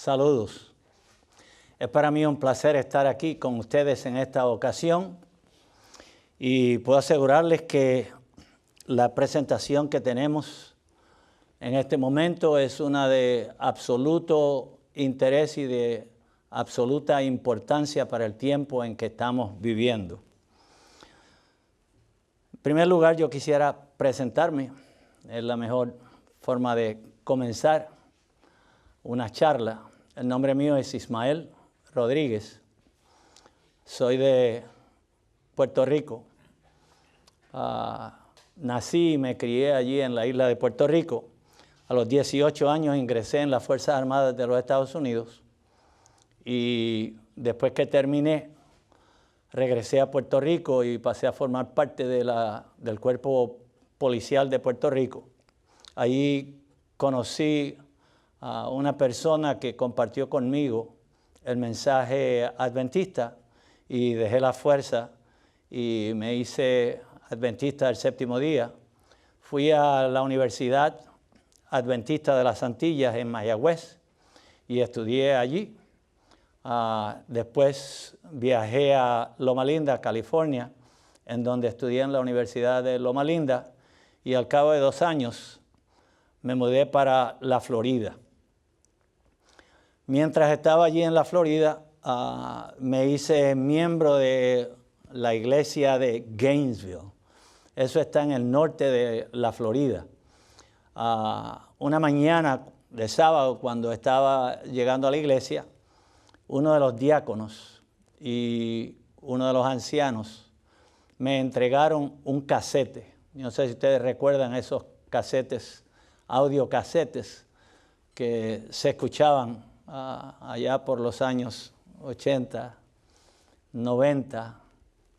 Saludos. Es para mí un placer estar aquí con ustedes en esta ocasión y puedo asegurarles que la presentación que tenemos en este momento es una de absoluto interés y de absoluta importancia para el tiempo en que estamos viviendo. En primer lugar, yo quisiera presentarme. Es la mejor forma de comenzar una charla. El nombre mío es Ismael Rodríguez. Soy de Puerto Rico. Nací y me crié allí en la isla de Puerto Rico. A los 18 años ingresé en las Fuerzas Armadas de los Estados Unidos y después que terminé, regresé a Puerto Rico y pasé a formar parte del cuerpo policial de Puerto Rico. Allí conocí a una persona que compartió conmigo el mensaje adventista y dejé la fuerza y me hice adventista del séptimo día. Fui a la Universidad Adventista de las Antillas en Mayagüez y estudié allí. Después viajé a Loma Linda, California, en donde estudié en la Universidad de Loma Linda y al cabo de 2 años me mudé para la Florida. Mientras estaba allí en la Florida, me hice miembro de la iglesia de Gainesville. Eso está en el norte de la Florida. Una mañana de sábado, cuando estaba llegando a la iglesia, uno de los diáconos y uno de los ancianos me entregaron un casete. No sé si ustedes recuerdan esos casetes, audiocasetes, que se escuchaban allá por los años 80, 90,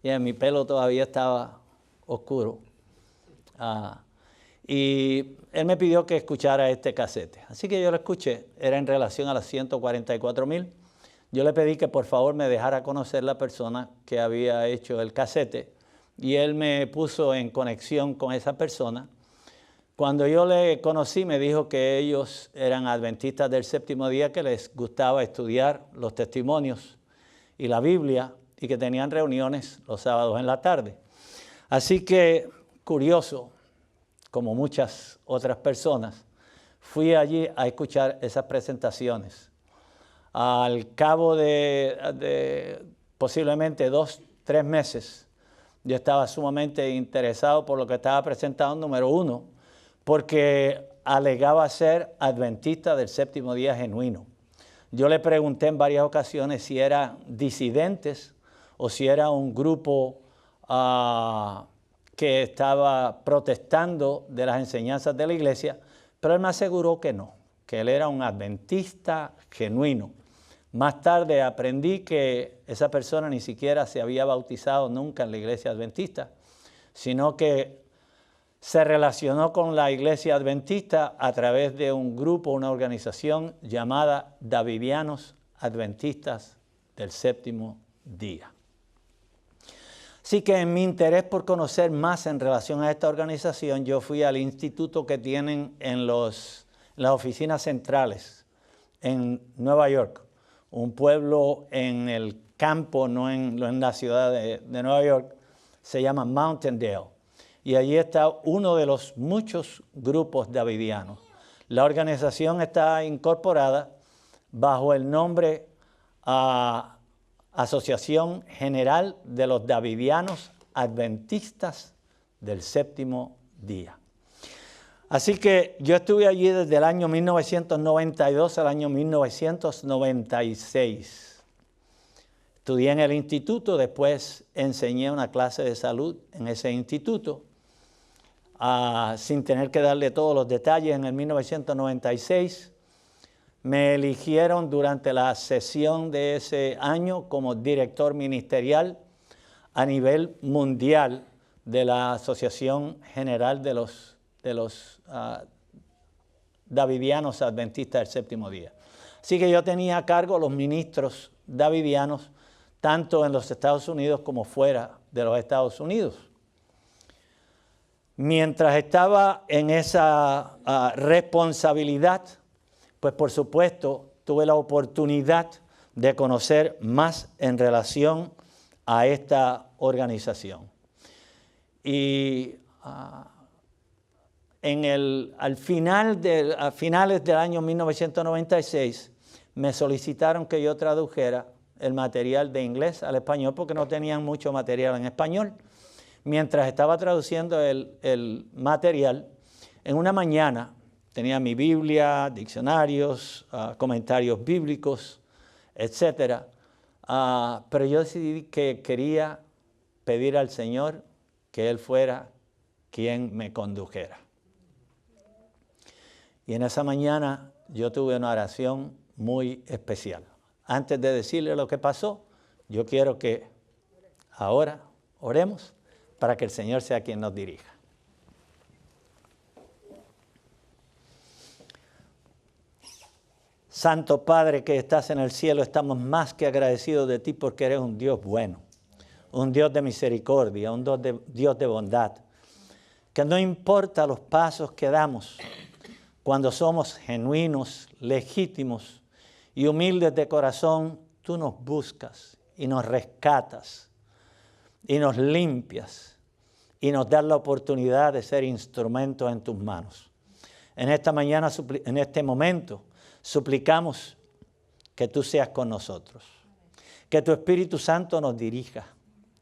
y mi pelo todavía estaba oscuro. Y él me pidió que escuchara este casete. Así que yo lo escuché, era en relación a las 144,000. Yo le pedí que por favor me dejara conocer la persona que había hecho el casete y él me puso en conexión con esa persona. Cuando yo le conocí me dijo que ellos eran adventistas del séptimo día, que les gustaba estudiar los testimonios y la Biblia y que tenían reuniones los sábados en la tarde. Así que, curioso, como muchas otras personas, fui allí a escuchar esas presentaciones. Al cabo de posiblemente 2, 3 meses, yo estaba sumamente interesado por lo que estaba presentando, número uno, porque alegaba ser adventista del séptimo día genuino. Yo le pregunté en varias ocasiones si eran disidentes o si era un grupo que estaba protestando de las enseñanzas de la iglesia, pero él me aseguró que no, que él era un adventista genuino. Más tarde aprendí que esa persona ni siquiera se había bautizado nunca en la iglesia adventista, sino que se relacionó con la iglesia adventista a través de un grupo, una organización llamada Davidianos Adventistas del Séptimo Día. Así que en mi interés por conocer más en relación a esta organización, yo fui al instituto que tienen en las oficinas centrales en Nueva York, un pueblo en el campo, no en la ciudad de Nueva York, se llama Mountaindale. Y allí está uno de los muchos grupos davidianos. La organización está incorporada bajo el nombre Asociación General de los Davidianos Adventistas del Séptimo Día. Así que yo estuve allí desde el año 1992 al año 1996. Estudié en el instituto, después enseñé una clase de salud en ese instituto. Sin tener que darle todos los detalles, en el 1996 me eligieron durante la sesión de ese año como director ministerial a nivel mundial de la Asociación General de los Davidianos Adventistas del Séptimo Día. Así que yo tenía a cargo los ministros davidianos tanto en los Estados Unidos como fuera de los Estados Unidos. Mientras estaba en esa responsabilidad, pues por supuesto tuve la oportunidad de conocer más en relación a esta organización. Y a finales del año 1996 me solicitaron que yo tradujera el material de inglés al español porque no tenían mucho material en español. Mientras estaba traduciendo el material, en una mañana tenía mi Biblia, diccionarios, comentarios bíblicos, etc. Pero yo decidí que quería pedir al Señor que Él fuera quien me condujera. Y en esa mañana yo tuve una oración muy especial. Antes de decirle lo que pasó, yo quiero que ahora oremos para que el Señor sea quien nos dirija. Santo Padre que estás en el cielo, estamos más que agradecidos de ti porque eres un Dios bueno, un Dios de misericordia, un Dios de bondad, que no importa los pasos que damos, cuando somos genuinos, legítimos y humildes de corazón, tú nos buscas y nos rescatas y nos limpias y nos das la oportunidad de ser instrumentos en tus manos. En esta mañana, en este momento, suplicamos que tú seas con nosotros, que tu Espíritu Santo nos dirija,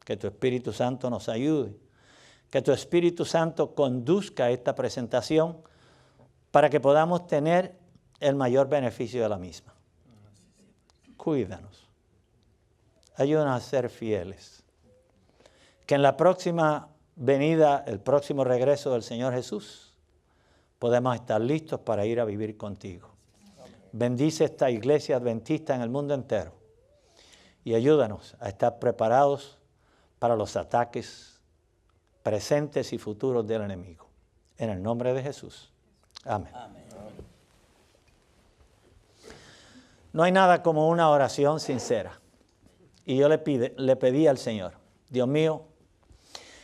que tu Espíritu Santo nos ayude, que tu Espíritu Santo conduzca esta presentación para que podamos tener el mayor beneficio de la misma. Cuídanos, ayúdanos a ser fieles, que en la próxima venida, el próximo regreso del Señor Jesús, podemos estar listos para ir a vivir contigo. Bendice esta iglesia adventista en el mundo entero y ayúdanos a estar preparados para los ataques presentes y futuros del enemigo. En el nombre de Jesús. Amén. Amén. No hay nada como una oración sincera. Y yo le pedí al Señor, Dios mío,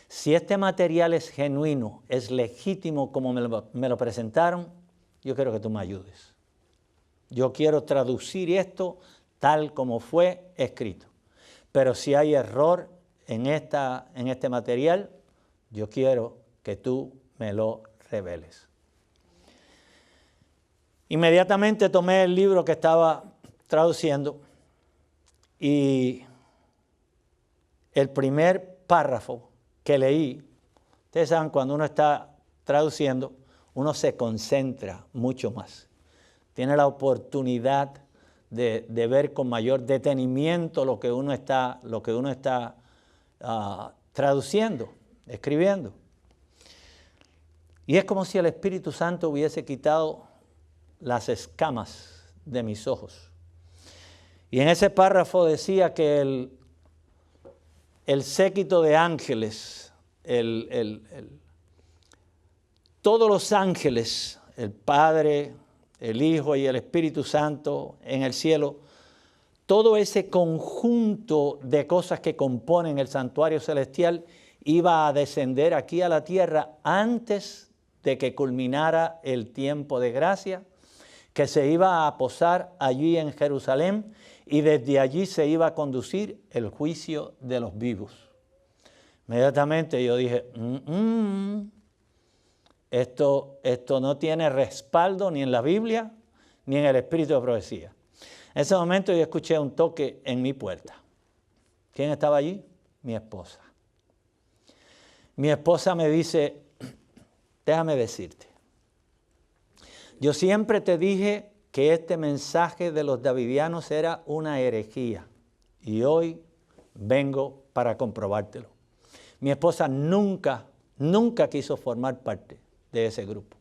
si este material es genuino, es legítimo como me lo presentaron, yo quiero que tú me ayudes. Yo quiero traducir esto tal como fue escrito. Pero si hay error en este material, yo quiero que tú me lo reveles. Inmediatamente tomé el libro que estaba traduciendo y el primer párrafo que leí, ustedes saben, cuando uno está traduciendo, uno se concentra mucho más. Tiene la oportunidad de ver con mayor detenimiento lo que uno está traduciendo, escribiendo. Y es como si el Espíritu Santo hubiese quitado las escamas de mis ojos. Y en ese párrafo decía que el séquito de ángeles, todos los ángeles, el Padre, el Hijo y el Espíritu Santo en el cielo, todo ese conjunto de cosas que componen el santuario celestial iba a descender aquí a la tierra antes de que culminara el tiempo de gracia, que se iba a posar allí en Jerusalén y desde allí se iba a conducir el juicio de los vivos. Inmediatamente yo dije, Esto no tiene respaldo ni en la Biblia ni en el espíritu de profecía. En ese momento yo escuché un toque en mi puerta. ¿Quién estaba allí? Mi esposa. Mi esposa me dice, déjame decirte, yo siempre te dije que este mensaje de los davidianos era una herejía y hoy vengo para comprobártelo. Mi esposa nunca quiso formar parte de ese grupo.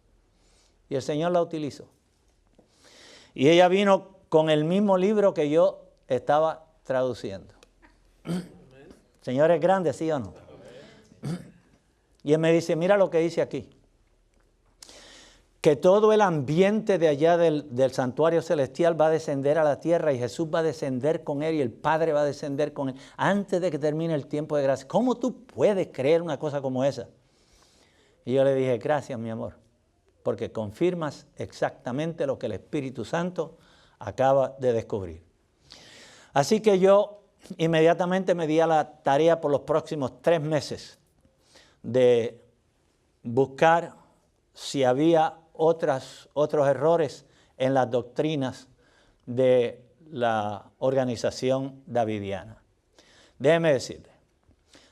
Y el Señor la utilizó. Y ella vino con el mismo libro que yo estaba traduciendo. Señor es grande, ¿sí o no? Y él me dice, mira lo que dice aquí. Que todo el ambiente de allá del santuario celestial va a descender a la tierra y Jesús va a descender con él y el Padre va a descender con él antes de que termine el tiempo de gracia. ¿Cómo tú puedes creer una cosa como esa? Y yo le dije, gracias mi amor, porque confirmas exactamente lo que el Espíritu Santo acaba de descubrir. Así que yo inmediatamente me di a la tarea por los próximos 3 meses de buscar si había otros errores en las doctrinas de la organización davidiana. Déjeme decirle,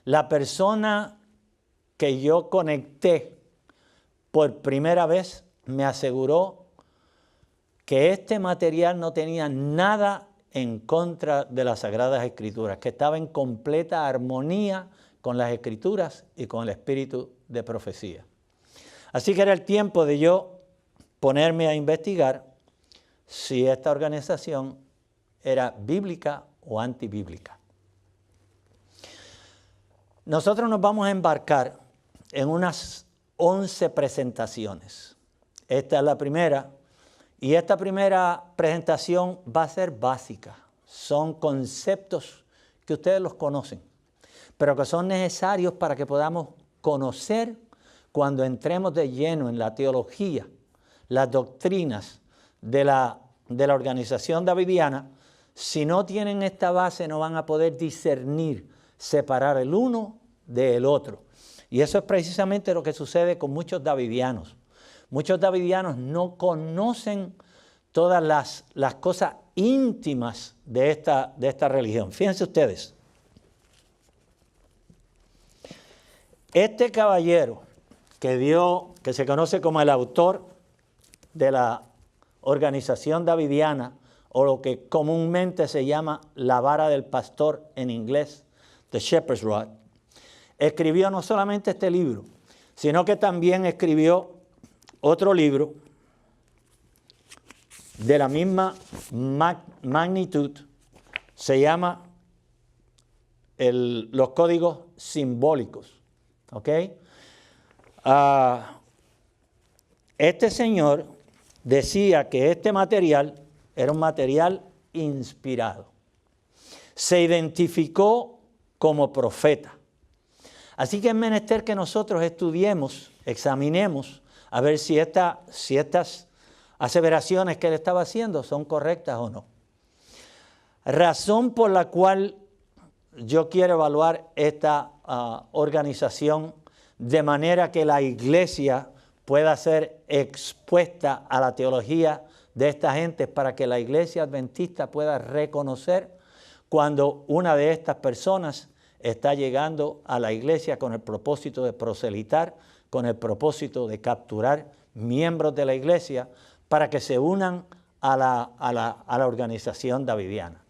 la persona que yo conecté por primera vez me aseguró que este material no tenía nada en contra de las Sagradas Escrituras, que estaba en completa armonía con las Escrituras y con el espíritu de profecía. Así que era el tiempo de yo ponerme a investigar si esta organización era bíblica o antibíblica. Nosotros nos vamos a embarcar en unas 11 presentaciones. Esta es la primera, y esta primera presentación va a ser básica. Son conceptos que ustedes los conocen, pero que son necesarios para que podamos conocer cuando entremos de lleno en la teología, las doctrinas de la organización davidiana. Si no tienen esta base, no van a poder discernir, separar el uno del otro. Y eso es precisamente lo que sucede con muchos davidianos. Muchos davidianos no conocen todas las cosas íntimas de esta religión. Fíjense ustedes. Este caballero que se conoce como el autor de la organización davidiana, o lo que comúnmente se llama la vara del pastor en inglés, The Shepherd's Rod, escribió no solamente este libro, sino que también escribió otro libro de la misma magnitud, se llama los códigos simbólicos. ¿Ok? Este señor decía que este material era un material inspirado. Se identificó como profeta. Así que es menester que nosotros estudiemos, examinemos, a ver si estas aseveraciones que él estaba haciendo son correctas o no. Razón por la cual yo quiero evaluar esta organización de manera que la iglesia pueda ser expuesta a la teología de esta gente, para que la iglesia adventista pueda reconocer cuando una de estas personas está llegando a la iglesia con el propósito de proselitar, con el propósito de capturar miembros de la iglesia para que se unan a la organización davidiana.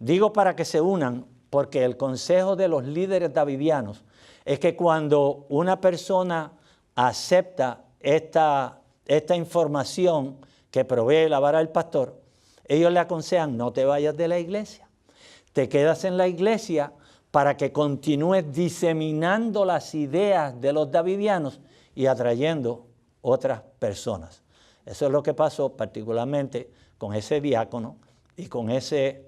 Digo para que se unan porque el consejo de los líderes davidianos es que cuando una persona acepta esta información que provee la vara del pastor, ellos le aconsejan: no te vayas de la iglesia, te quedas en la iglesia para que continúes diseminando las ideas de los davidianos y atrayendo otras personas. Eso es lo que pasó particularmente con ese diácono y con ese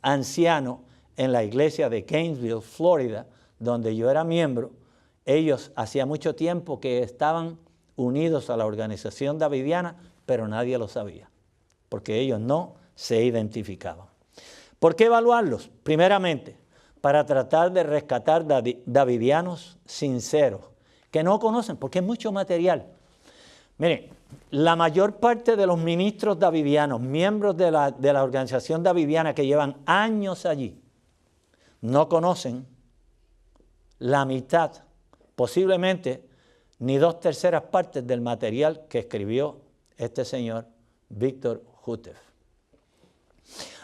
anciano en la iglesia de Gainesville, Florida, donde yo era miembro. Ellos hacía mucho tiempo que estaban unidos a la organización davidiana, pero nadie lo sabía, porque ellos no se identificaban. ¿Por qué evaluarlos? Primeramente, para tratar de rescatar davidianos sinceros, que no conocen, porque es mucho material. Miren, la mayor parte de los ministros davidianos, miembros de la organización davidiana que llevan años allí, no conocen la mitad, posiblemente ni 2/3 partes del material que escribió este señor Víctor Juteff.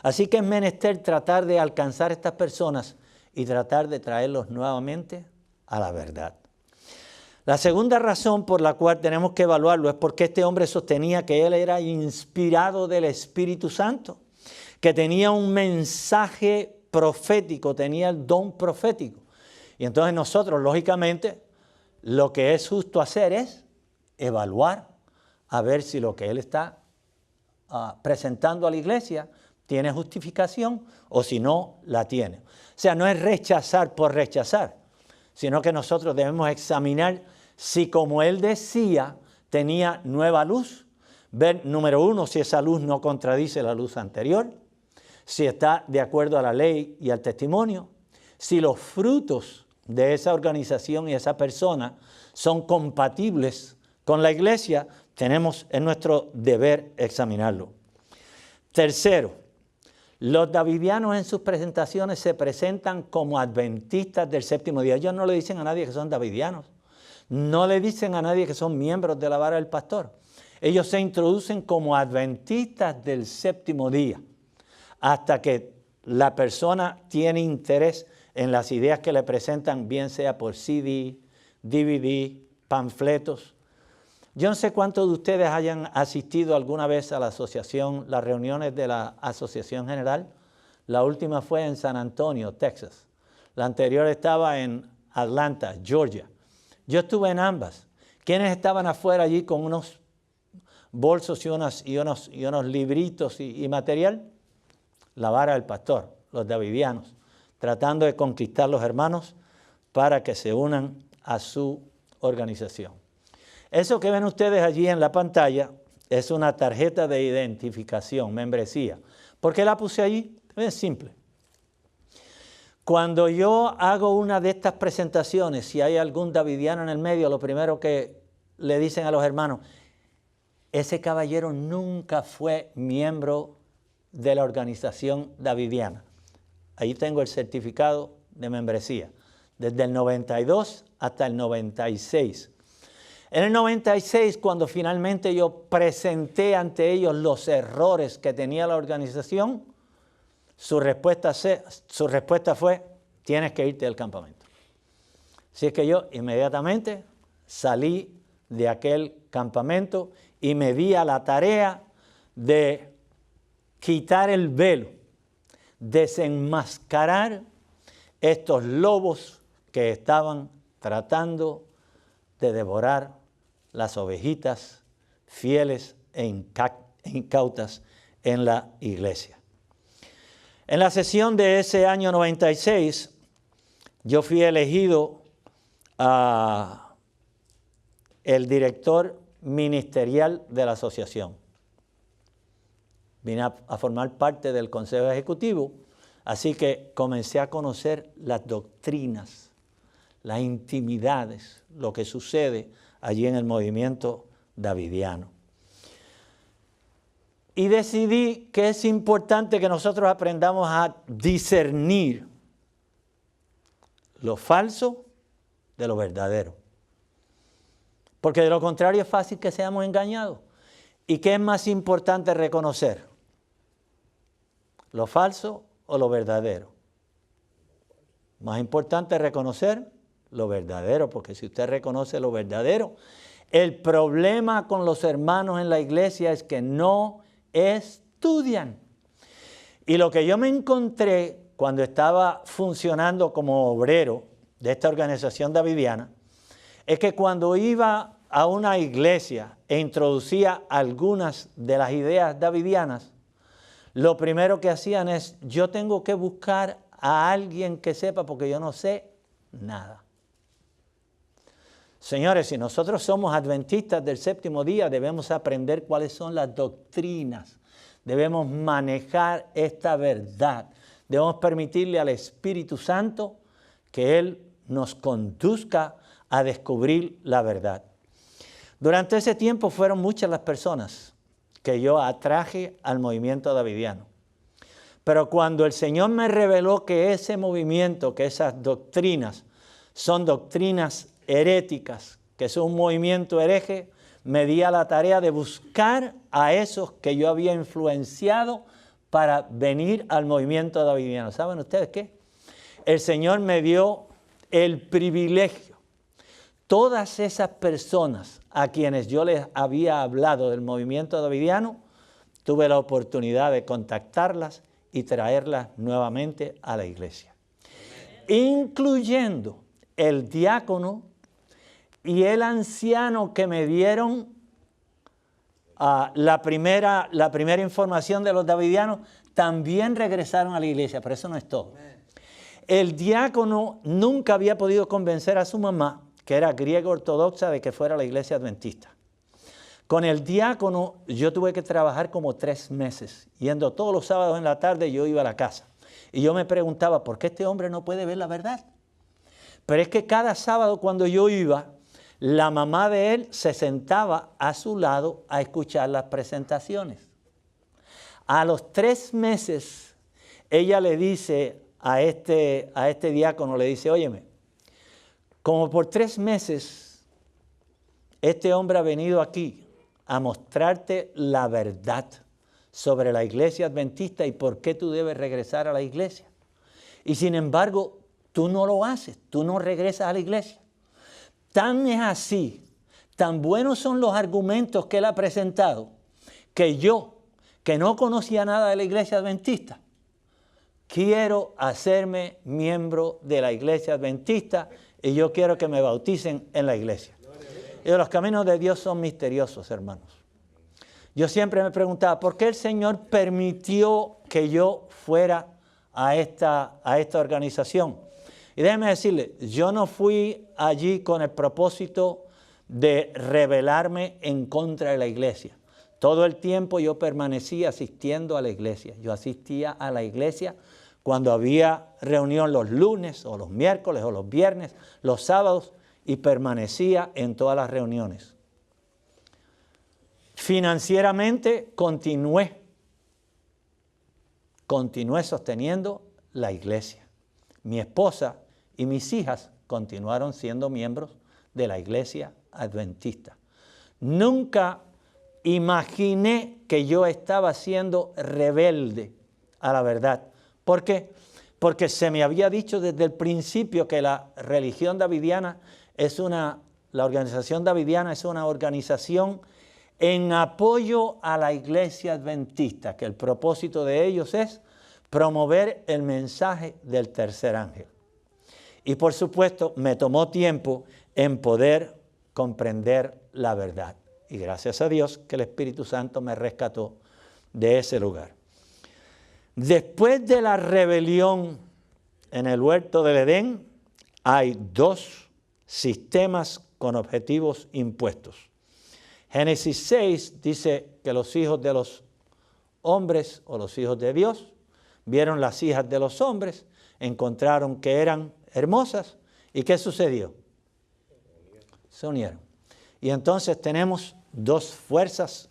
Así que es menester tratar de alcanzar a estas personas y tratar de traerlos nuevamente a la verdad. La segunda razón por la cual tenemos que evaluarlo es porque este hombre sostenía que él era inspirado del Espíritu Santo, que tenía un mensaje profético, tenía el don profético. Y entonces nosotros, lógicamente, lo que es justo hacer es evaluar a ver si lo que él está presentando a la iglesia tiene justificación o si no la tiene. O sea, no es rechazar por rechazar, sino que nosotros debemos examinar si, como él decía, tenía nueva luz, ver, número uno, si esa luz no contradice la luz anterior, si está de acuerdo a la ley y al testimonio, si los frutos de esa organización y esa persona son compatibles con la iglesia, es nuestro deber examinarlo. Tercero, los davidianos en sus presentaciones se presentan como adventistas del séptimo día. Ellos no le dicen a nadie que son davidianos, no le dicen a nadie que son miembros de la vara del pastor. Ellos se introducen como adventistas del séptimo día, hasta que la persona tiene interés en las ideas que le presentan, bien sea por CD, DVD, panfletos. Yo no sé cuántos de ustedes hayan asistido alguna vez a la asociación, las reuniones de la Asociación General. La última fue en San Antonio, Texas. La anterior estaba en Atlanta, Georgia. Yo estuve en ambas. ¿Quiénes estaban afuera allí con unos bolsos y unos libritos y material? La vara del pastor, los davidianos, tratando de conquistar los hermanos para que se unan a su organización. Eso que ven ustedes allí en la pantalla es una tarjeta de identificación, membresía. ¿Por qué la puse allí? Es simple. Cuando yo hago una de estas presentaciones, si hay algún davidiano en el medio, lo primero que le dicen a los hermanos, ese caballero nunca fue miembro de la organización davidiana. Ahí tengo el certificado de membresía, desde el 92 hasta el 96. En el 96, cuando finalmente yo presenté ante ellos los errores que tenía la organización, su respuesta fue, tienes que irte del campamento. Así es que yo inmediatamente salí de aquel campamento y me di a la tarea de quitar el velo, desenmascarar estos lobos que estaban tratando de devorar las ovejitas fieles e incautas en la iglesia. En la sesión de ese año 96, yo fui elegido el director ministerial de la asociación. Vine a formar parte del consejo ejecutivo, así que comencé a conocer las doctrinas, las intimidades, lo que sucede allí en el movimiento davidiano. Y decidí que es importante que nosotros aprendamos a discernir lo falso de lo verdadero. Porque de lo contrario es fácil que seamos engañados. ¿Y qué es más importante reconocer? ¿Lo falso o lo verdadero? Más importante reconocer lo verdadero, porque si usted reconoce lo verdadero, el problema con los hermanos en la iglesia es que no estudian. Y lo que yo me encontré cuando estaba funcionando como obrero de esta organización davidiana, es que cuando iba a una iglesia e introducía algunas de las ideas davidianas, lo primero que hacían es, yo tengo que buscar a alguien que sepa porque yo no sé nada. Señores, si nosotros somos adventistas del séptimo día, debemos aprender cuáles son las doctrinas. Debemos manejar esta verdad. Debemos permitirle al Espíritu Santo que Él nos conduzca a descubrir la verdad. Durante ese tiempo fueron muchas las personas que yo atraje al movimiento davidiano. Pero cuando el Señor me reveló que ese movimiento, que esas doctrinas son doctrinas heréticas, que es un movimiento hereje, me di a la tarea de buscar a esos que yo había influenciado para venir al movimiento davidiano. ¿Saben ustedes qué? El Señor me dio el privilegio. Todas esas personas a quienes yo les había hablado del movimiento davidiano, tuve la oportunidad de contactarlas y traerlas nuevamente a la iglesia. Incluyendo el diácono y el anciano que me dieron la primera información de los davidianos, también regresaron a la iglesia, pero eso no es todo. El diácono nunca había podido convencer a su mamá, que era griega ortodoxa, de que fuera a la iglesia adventista. Con el diácono yo tuve que trabajar como 3 meses. Yendo todos los sábados en la tarde yo iba a la casa. Y yo me preguntaba, ¿por qué este hombre no puede ver la verdad? Pero es que cada sábado cuando yo iba, la mamá de él se sentaba a su lado a escuchar las presentaciones. A los 3 meses, ella le dice a este diácono, le dice, óyeme, como por 3 meses este hombre ha venido aquí a mostrarte la verdad sobre la iglesia adventista y por qué tú debes regresar a la iglesia. Y sin embargo, tú no lo haces, tú no regresas a la iglesia. Tan es así, tan buenos son los argumentos que él ha presentado, que yo, que no conocía nada de la iglesia adventista, quiero hacerme miembro de la iglesia adventista y yo quiero que me bauticen en la iglesia. Y los caminos de Dios son misteriosos, hermanos. Yo siempre me preguntaba, ¿por qué el Señor permitió que yo fuera a esta organización? Y déjeme decirle, yo no fui allí con el propósito de rebelarme en contra de la iglesia. Todo el tiempo yo permanecía asistiendo a la iglesia. Yo asistía a la iglesia cuando había reunión los lunes o los miércoles o los viernes, los sábados, y permanecía en todas las reuniones. Financieramente continué sosteniendo la iglesia. Mi esposa y mis hijas continuaron siendo miembros de la iglesia adventista. Nunca imaginé que yo estaba siendo rebelde a la verdad. ¿Por qué? Porque se me había dicho desde el principio que la religión davidiana la organización davidiana es una organización en apoyo a la iglesia adventista, que el propósito de ellos es promover el mensaje del tercer ángel. Y por supuesto me tomó tiempo en poder comprender la verdad. Y gracias a Dios que el Espíritu Santo me rescató de ese lugar. Después de la rebelión en el huerto del Edén, hay 2 sistemas con objetivos impuestos. Génesis 6 dice que los hijos de los hombres o los hijos de Dios vieron las hijas de los hombres, encontraron que eran hermosas. ¿Y qué sucedió? Se unieron. Y entonces tenemos 2 fuerzas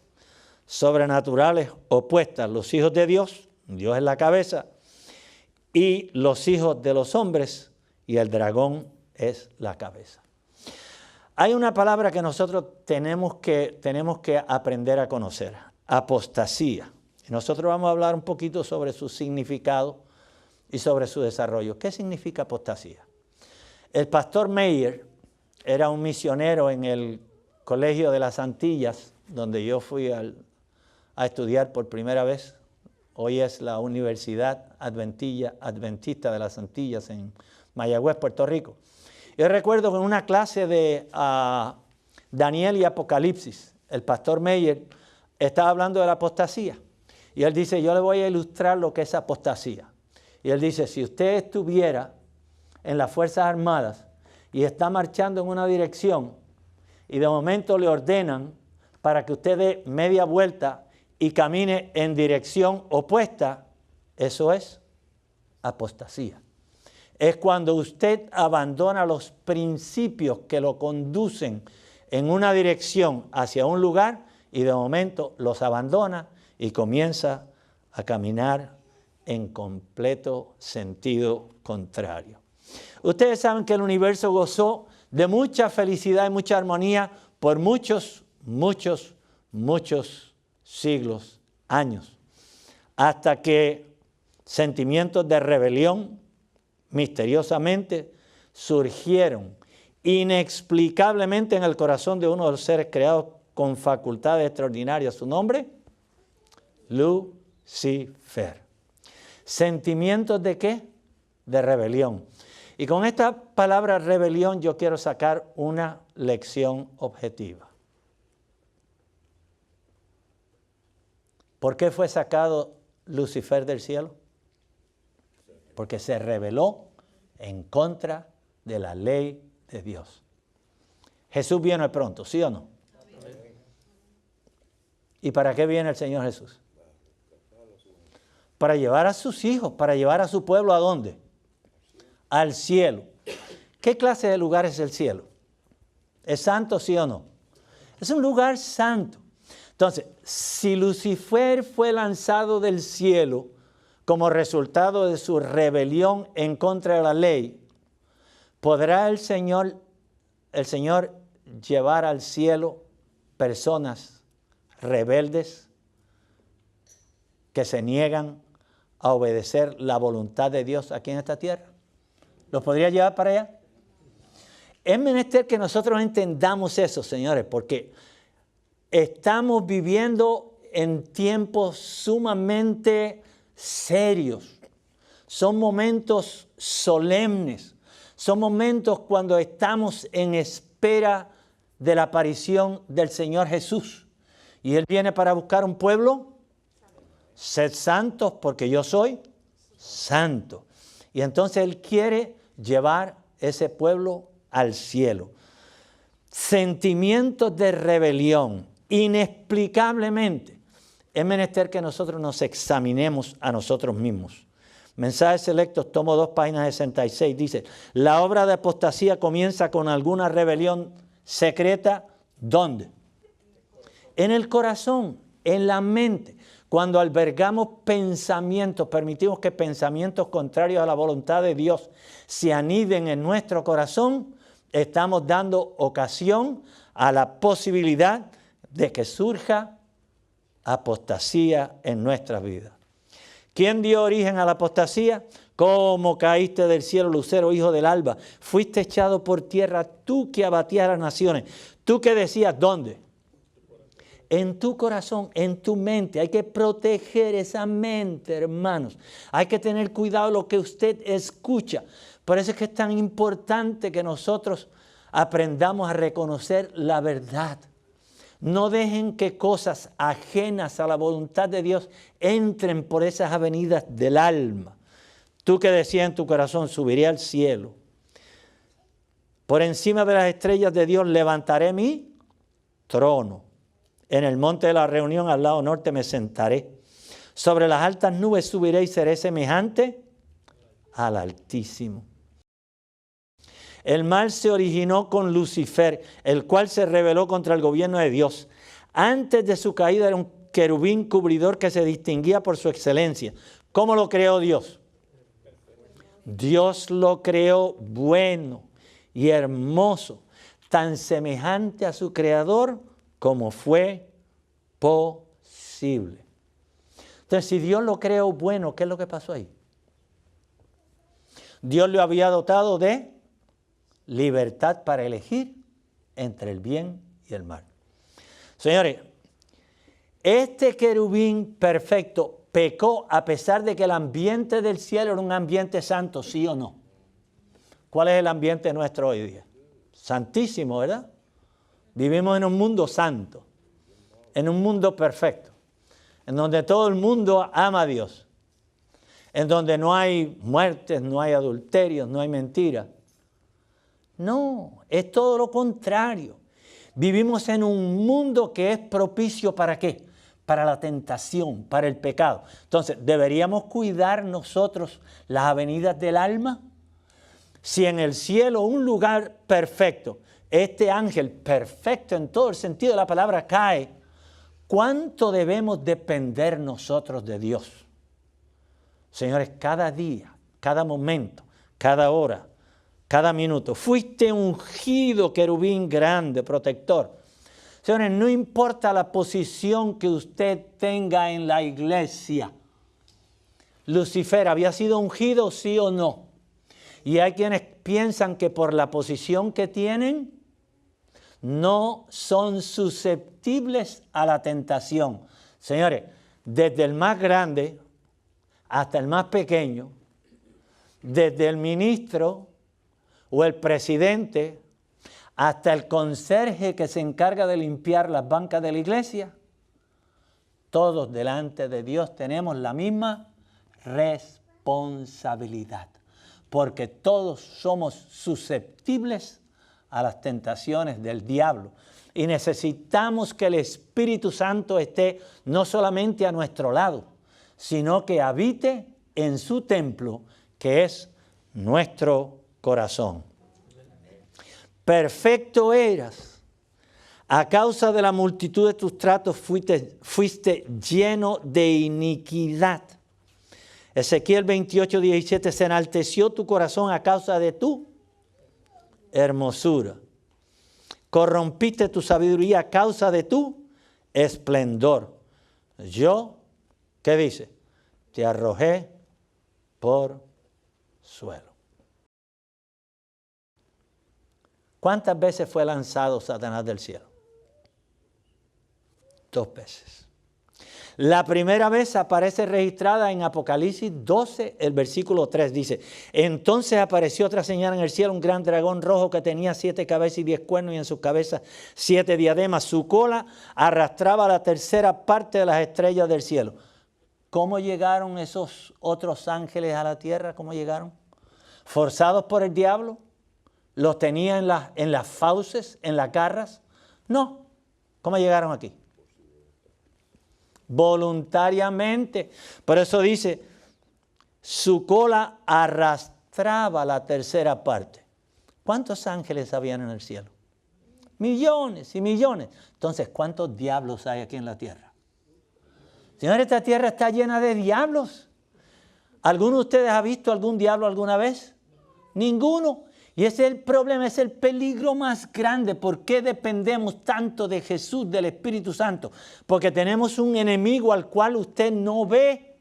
sobrenaturales opuestas. Los hijos de Dios, Dios es la cabeza, y los hijos de los hombres, y el dragón es la cabeza. Hay una palabra que nosotros tenemos que aprender a conocer, apostasía. Y nosotros vamos a hablar un poquito sobre su significado y sobre su desarrollo. ¿Qué significa apostasía? El pastor Meyer era un misionero en el Colegio de las Antillas, donde yo fui a estudiar por primera vez. Hoy es la Universidad Adventista de las Antillas en Mayagüez, Puerto Rico. Yo recuerdo que en una clase de Daniel y Apocalipsis, el pastor Meyer estaba hablando de la apostasía. Y él dice, yo le voy a ilustrar lo que es apostasía. Y él dice, si usted estuviera en las Fuerzas Armadas y está marchando en una dirección y de momento le ordenan para que usted dé media vuelta y camine en dirección opuesta, eso es apostasía. Es cuando usted abandona los principios que lo conducen en una dirección hacia un lugar y de momento los abandona y comienza a caminar en completo sentido contrario. Ustedes saben que el universo gozó de mucha felicidad y mucha armonía por muchos siglos, años, hasta que sentimientos de rebelión misteriosamente surgieron inexplicablemente en el corazón de uno de los seres creados con facultades extraordinarias. ¿Su nombre? Lucifer. ¿Sentimientos de qué? De rebelión. Y con esta palabra rebelión yo quiero sacar una lección objetiva. ¿Por qué fue sacado Lucifer del cielo? Porque se rebeló en contra de la ley de Dios. Jesús viene pronto, ¿sí o no? ¿Y para qué viene el Señor Jesús? Para llevar a sus hijos, para llevar a su pueblo ¿a dónde? Al cielo. ¿Qué clase de lugar es el cielo? ¿Es santo, sí o no? Es un lugar santo. Entonces, si Lucifer fue lanzado del cielo como resultado de su rebelión en contra de la ley, ¿podrá el Señor llevar al cielo personas rebeldes que se niegan a obedecer la voluntad de Dios aquí en esta tierra? ¿Los podría llevar para allá? Es menester que nosotros entendamos eso, señores, porque estamos viviendo en tiempos sumamente serios. Son momentos solemnes. Son momentos cuando estamos en espera de la aparición del Señor Jesús. Y Él viene para buscar un pueblo. Sed santos porque yo soy santo. Y entonces Él quiere llevar ese pueblo al cielo. Sentimientos de rebelión, inexplicablemente. Es menester que nosotros nos examinemos a nosotros mismos. Mensajes Selectos, tomo 2, páginas 66, dice, la obra de apostasía comienza con alguna rebelión secreta, ¿dónde? En el corazón, en la mente. Cuando albergamos pensamientos, permitimos que pensamientos contrarios a la voluntad de Dios se aniden en nuestro corazón, estamos dando ocasión a la posibilidad de que surja apostasía en nuestras vidas. ¿Quién dio origen a la apostasía? ¿Cómo caíste del cielo, lucero, hijo del alba? Fuiste echado por tierra, tú que abatías a las naciones. Tú que decías, ¿dónde? En tu corazón, en tu mente. Hay que proteger esa mente, hermanos. Hay que tener cuidado de lo que usted escucha. Por eso es que es tan importante que nosotros aprendamos a reconocer la verdad. No dejen que cosas ajenas a la voluntad de Dios entren por esas avenidas del alma. Tú que decías en tu corazón, subiré al cielo. Por encima de las estrellas de Dios levantaré mi trono. En el monte de la reunión al lado norte me sentaré. Sobre las altas nubes subiré y seré semejante al Altísimo. El mal se originó con Lucifer, el cual se rebeló contra el gobierno de Dios. Antes de su caída era un querubín cubridor que se distinguía por su excelencia. ¿Cómo lo creó Dios? Dios lo creó bueno y hermoso, tan semejante a su creador como fue posible. Entonces, si Dios lo creó bueno, ¿qué es lo que pasó ahí? Dios lo había dotado de libertad para elegir entre el bien y el mal. Señores, este querubín perfecto pecó a pesar de que el ambiente del cielo era un ambiente santo, ¿sí o no? ¿Cuál es el ambiente nuestro hoy día? Santísimo, ¿verdad? Vivimos en un mundo santo, en un mundo perfecto, en donde todo el mundo ama a Dios, en donde no hay muertes, no hay adulterios, no hay mentiras. No, es todo lo contrario. Vivimos en un mundo que es propicio ¿para qué? Para la tentación, para el pecado. Entonces, ¿deberíamos cuidar nosotros las avenidas del alma? Si en el cielo, un lugar perfecto, este ángel perfecto en todo el sentido de la palabra cae, ¿cuánto debemos depender nosotros de Dios? Señores, cada día, cada momento, cada hora, cada minuto. Fuiste ungido, querubín grande, protector. Señores, no importa la posición que usted tenga en la iglesia. Lucifer había sido ungido, sí o no. Y hay quienes piensan que por la posición que tienen, no son susceptibles a la tentación. Señores, desde el más grande hasta el más pequeño, desde el ministro o el presidente hasta el conserje que se encarga de limpiar las bancas de la iglesia, todos delante de Dios tenemos la misma responsabilidad, porque todos somos susceptibles a las tentaciones del diablo. Y necesitamos que el Espíritu Santo esté no solamente a nuestro lado, sino que habite en su templo, que es nuestro corazón. Perfecto eras. A causa de la multitud de tus tratos fuiste lleno de iniquidad. Ezequiel 28:17, se enalteció tu corazón a causa de tu hermosura. Corrompiste tu sabiduría a causa de tu esplendor. Yo, ¿qué dice? Te arrojé por suelo. ¿Cuántas veces fue lanzado Satanás del cielo? 2 veces. La primera vez aparece registrada en Apocalipsis 12, el versículo 3 dice: entonces apareció otra señal en el cielo, un gran dragón rojo que tenía 7 cabezas y 10 cuernos y en sus cabezas 7 diademas. Su cola arrastraba la tercera parte de las estrellas del cielo. ¿Cómo llegaron esos otros ángeles a la tierra? ¿Cómo llegaron? ¿Forzados por el diablo? ¿Los tenía en las fauces, en las garras? No. ¿Cómo llegaron aquí? Voluntariamente. Por eso dice, su cola arrastraba la tercera parte. ¿Cuántos ángeles habían en el cielo? Millones y millones. Entonces, ¿cuántos diablos hay aquí en la tierra? Señor, esta tierra está llena de diablos. ¿Alguno de ustedes ha visto algún diablo alguna vez? Ninguno. Y ese es el problema, es el peligro más grande. ¿Por qué dependemos tanto de Jesús, del Espíritu Santo? Porque tenemos un enemigo al cual usted no ve.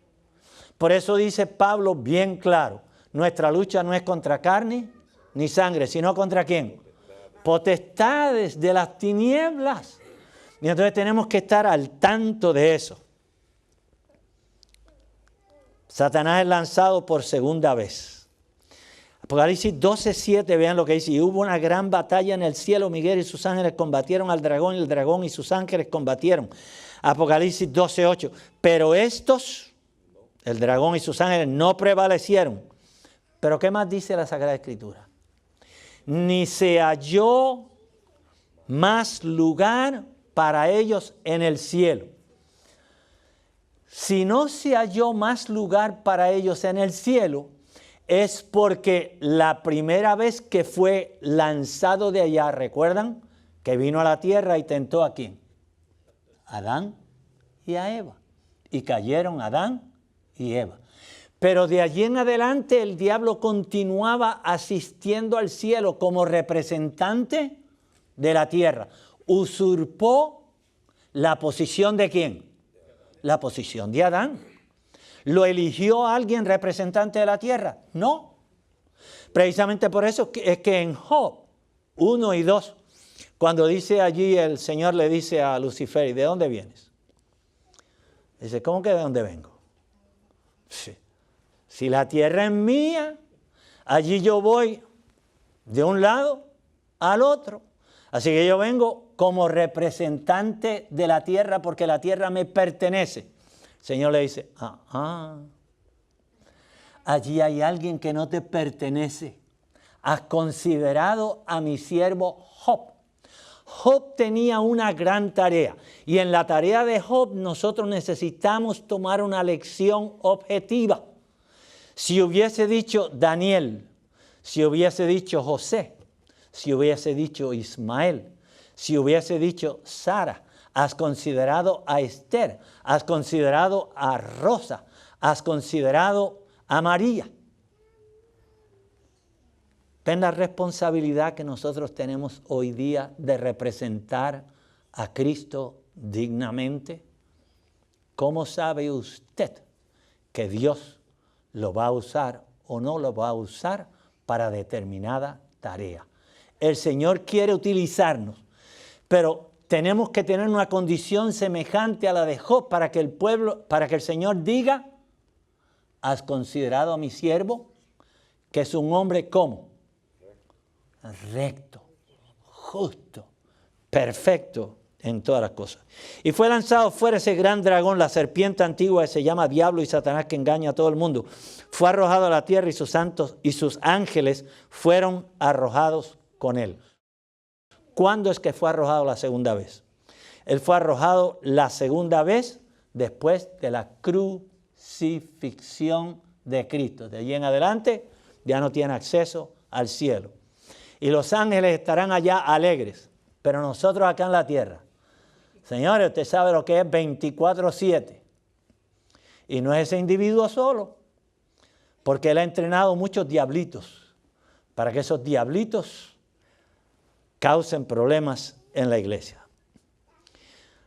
Por eso dice Pablo bien claro, nuestra lucha no es contra carne ni sangre, sino contra ¿quién? Potestades de las tinieblas. Y entonces tenemos que estar al tanto de eso. Satanás es lanzado por segunda vez. Apocalipsis 12:7, vean lo que dice. Y hubo una gran batalla en el cielo. Miguel y sus ángeles combatieron al dragón y el dragón y sus ángeles combatieron. Apocalipsis 12:8. Pero estos, el dragón y sus ángeles, no prevalecieron. Pero ¿qué más dice la Sagrada Escritura? Ni se halló más lugar para ellos en el cielo. Si no se halló más lugar para ellos en el cielo, es porque la primera vez que fue lanzado de allá, ¿recuerdan? Que vino a la tierra y tentó ¿a quién? A Adán y a Eva. Y cayeron Adán y Eva. Pero de allí en adelante el diablo continuaba asistiendo al cielo como representante de la tierra. Usurpó la posición ¿de quién? La posición de Adán. ¿Lo eligió alguien representante de la tierra? No. Precisamente por eso es que en Job 1 y 2, cuando dice allí el Señor le dice a Lucifer, ¿y de dónde vienes? Dice, ¿cómo que de dónde vengo? Sí. Si la tierra es mía, allí yo voy de un lado al otro. Así que yo vengo como representante de la tierra porque la tierra me pertenece. El Señor le dice, allí hay alguien que no te pertenece. Has considerado a mi siervo Job. Job tenía una gran tarea y en la tarea de Job nosotros necesitamos tomar una lección objetiva. Si hubiese dicho Daniel, si hubiese dicho José, si hubiese dicho Ismael, si hubiese dicho Sara, has considerado a Esther, has considerado a Rosa, has considerado a María. Ven la responsabilidad que nosotros tenemos hoy día de representar a Cristo dignamente. ¿Cómo sabe usted que Dios lo va a usar o no lo va a usar para determinada tarea? El Señor quiere utilizarnos, pero tenemos que tener una condición semejante a la de Job para que el Señor diga, ¿has considerado a mi siervo? Que es un hombre ¿cómo? Recto, justo, perfecto en todas las cosas. Y fue lanzado fuera ese gran dragón, la serpiente antigua que se llama Diablo y Satanás, que engaña a todo el mundo. Fue arrojado a la tierra y sus santos y sus ángeles fueron arrojados con él. ¿Cuándo es que fue arrojado la segunda vez? Él fue arrojado la segunda vez después de la crucifixión de Cristo. De allí en adelante ya no tiene acceso al cielo. Y los ángeles estarán allá alegres, pero nosotros acá en la tierra, señores, usted sabe lo que es 24/7. Y no es ese individuo solo, porque él ha entrenado muchos diablitos para que esos diablitos causen problemas en la iglesia.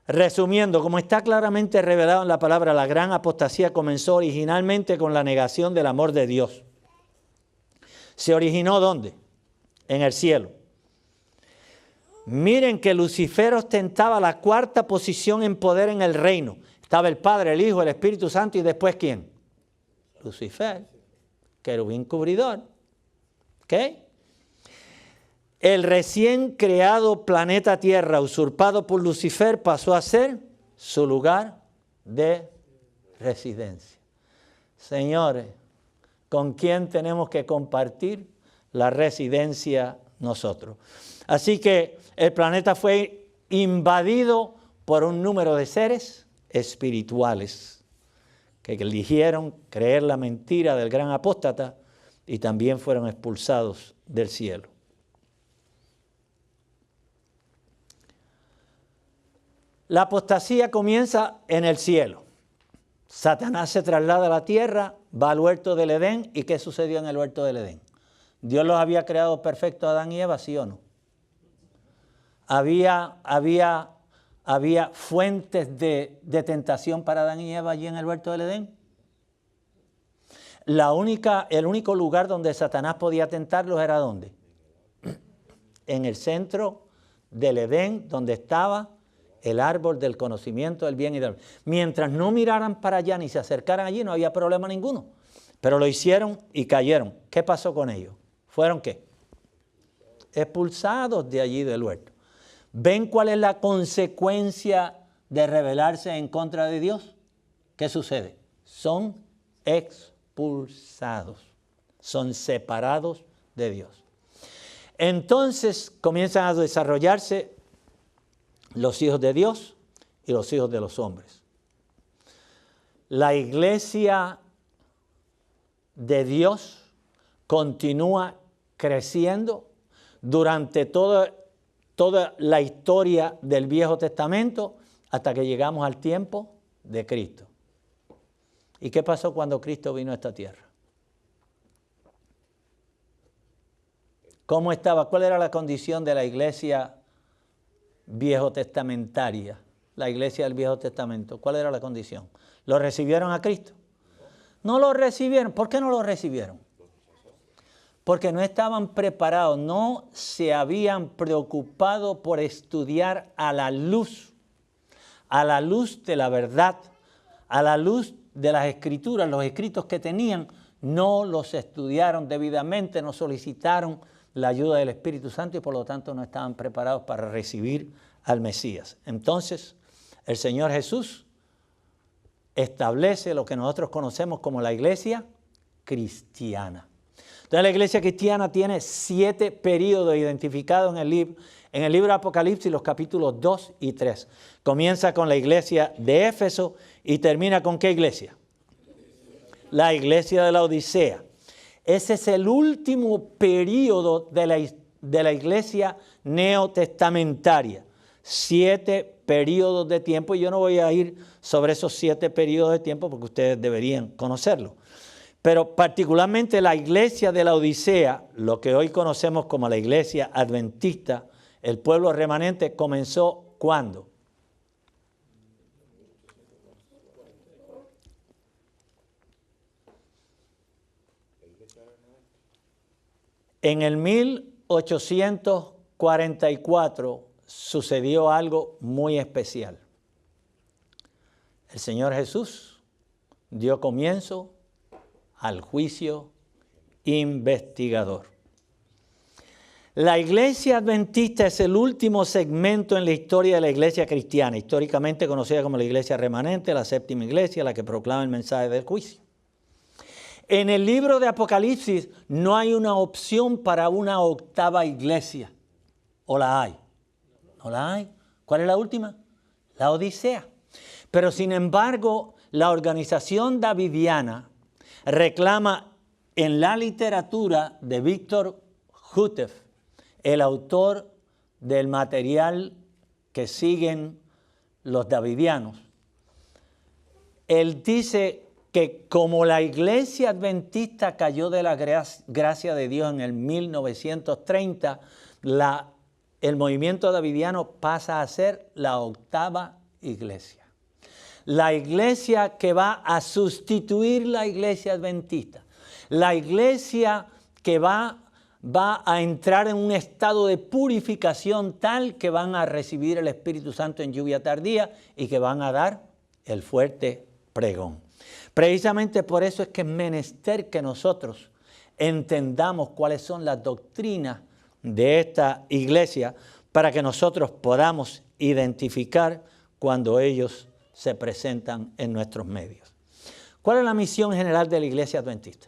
Resumiendo, como está claramente revelado en la palabra, la gran apostasía comenzó originalmente con la negación del amor de Dios. ¿Se originó dónde? En el cielo. Miren que Lucifer ostentaba la cuarta posición en poder en el reino. Estaba el Padre, el Hijo, el Espíritu Santo y después ¿quién? Lucifer, querubín cubridor. ¿Ok? El recién creado planeta Tierra, usurpado por Lucifer, pasó a ser su lugar de residencia. Señores, ¿con quién tenemos que compartir la residencia nosotros? Así que el planeta fue invadido por un número de seres espirituales que eligieron creer la mentira del gran apóstata y también fueron expulsados del cielo. La apostasía comienza en el cielo. Satanás se traslada a la tierra, va al huerto del Edén. ¿Y qué sucedió en el huerto del Edén? ¿Dios los había creado perfectos, Adán y Eva, sí o no? Había fuentes de tentación para Adán y Eva allí en el huerto del Edén. El único lugar donde Satanás podía tentarlos era ¿dónde? En el centro del Edén, donde estaba el árbol del conocimiento del bien y del mal. Mientras no miraran para allá ni se acercaran allí, no había problema ninguno. Pero lo hicieron y cayeron. ¿Qué pasó con ellos? ¿Fueron qué? Expulsados de allí del huerto. ¿Ven cuál es la consecuencia de rebelarse en contra de Dios? ¿Qué sucede? Son expulsados. Son separados de Dios. Entonces comienzan a desarrollarse los hijos de Dios y los hijos de los hombres. La iglesia de Dios continúa creciendo durante toda la historia del Viejo Testamento hasta que llegamos al tiempo de Cristo. ¿Y qué pasó cuando Cristo vino a esta tierra? ¿Cómo estaba? ¿Cuál era la condición de la iglesia viejo testamentaria? La iglesia del Viejo Testamento. ¿Cuál era la condición? ¿Lo recibieron a Cristo? No lo recibieron. ¿Por qué no lo recibieron? Porque no estaban preparados, no se habían preocupado por estudiar a la luz de la verdad, a la luz de las escrituras, los escritos que tenían, no los estudiaron debidamente, no solicitaron la ayuda del Espíritu Santo y por lo tanto no estaban preparados para recibir al Mesías. Entonces, el Señor Jesús establece lo que nosotros conocemos como la iglesia cristiana. Entonces la iglesia cristiana tiene 7 períodos identificados en el libro de Apocalipsis, los capítulos 2 y 3. Comienza con la iglesia de Éfeso y termina con ¿qué iglesia? La iglesia de la Odisea. Ese es el último período de la iglesia neotestamentaria. 7 períodos de tiempo y yo no voy a ir sobre esos 7 períodos de tiempo porque ustedes deberían conocerlo. Pero particularmente la iglesia de la Odisea, lo que hoy conocemos como la iglesia adventista, el pueblo remanente, comenzó ¿cuándo? En el 1844 sucedió algo muy especial. El Señor Jesús dio comienzo al juicio investigador. La iglesia adventista es el último segmento en la historia de la iglesia cristiana, históricamente conocida como la iglesia remanente, la séptima iglesia, la que proclama el mensaje del juicio. En el libro de Apocalipsis no hay una opción para una octava iglesia, o la hay. No la hay. ¿Cuál es la última? La Odisea. Pero sin embargo, la organización davidiana reclama en la literatura de Víctor Houteff, el autor del material que siguen los davidianos. Él dice que como la iglesia adventista cayó de la gracia de Dios en el 1930, el movimiento davidiano pasa a ser la octava iglesia. La iglesia que va a sustituir la iglesia adventista. La iglesia que va a entrar en un estado de purificación tal que van a recibir el Espíritu Santo en lluvia tardía y que van a dar el fuerte pregón. Precisamente por eso es que es menester que nosotros entendamos cuáles son las doctrinas de esta iglesia para que nosotros podamos identificar cuando ellos se presentan en nuestros medios. ¿Cuál es la misión general de la iglesia adventista?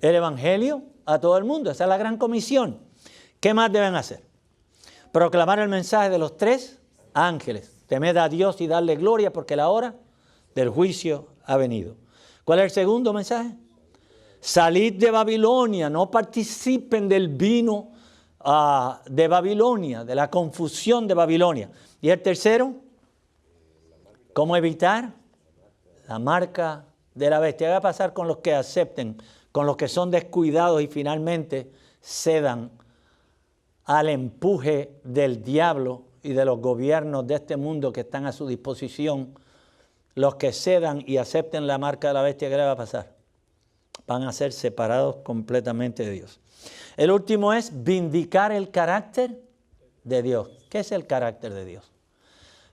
El evangelio a todo el mundo. Esa es la gran comisión. ¿Qué más deben hacer? Proclamar el mensaje de los 3 ángeles. Temed a Dios y darle gloria porque la hora del juicio ha venido. ¿Cuál es el segundo mensaje? Salid de Babilonia, no participen del vino de Babilonia, de la confusión de Babilonia. Y el tercero, ¿cómo evitar la marca de la bestia? ¿Qué va a pasar con los que acepten, con los que son descuidados y finalmente cedan al empuje del diablo y de los gobiernos de este mundo que están a su disposición? Los que cedan y acepten la marca de la bestia, ¿qué le va a pasar? Van a ser separados completamente de Dios. El último es vindicar el carácter de Dios. ¿Qué es el carácter de Dios?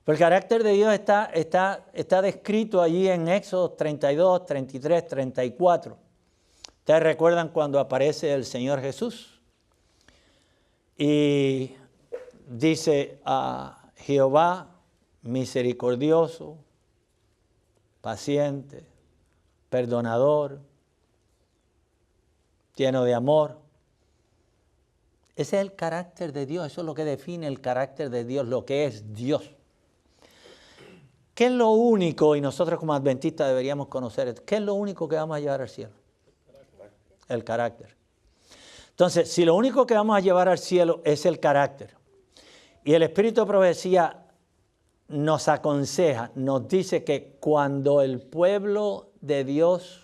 Pues el carácter de Dios está descrito allí en Éxodo 32, 33, 34. Ustedes recuerdan cuando aparece el Señor Jesús y dice a Jehová misericordioso, paciente, perdonador, lleno de amor. Ese es el carácter de Dios, eso es lo que define el carácter de Dios, lo que es Dios. ¿Qué es lo único, y nosotros como adventistas deberíamos conocer, qué es lo único que vamos a llevar al cielo? El carácter. Entonces, si lo único que vamos a llevar al cielo es el carácter, y el Espíritu de Profecía nos aconseja, nos dice que cuando el pueblo de Dios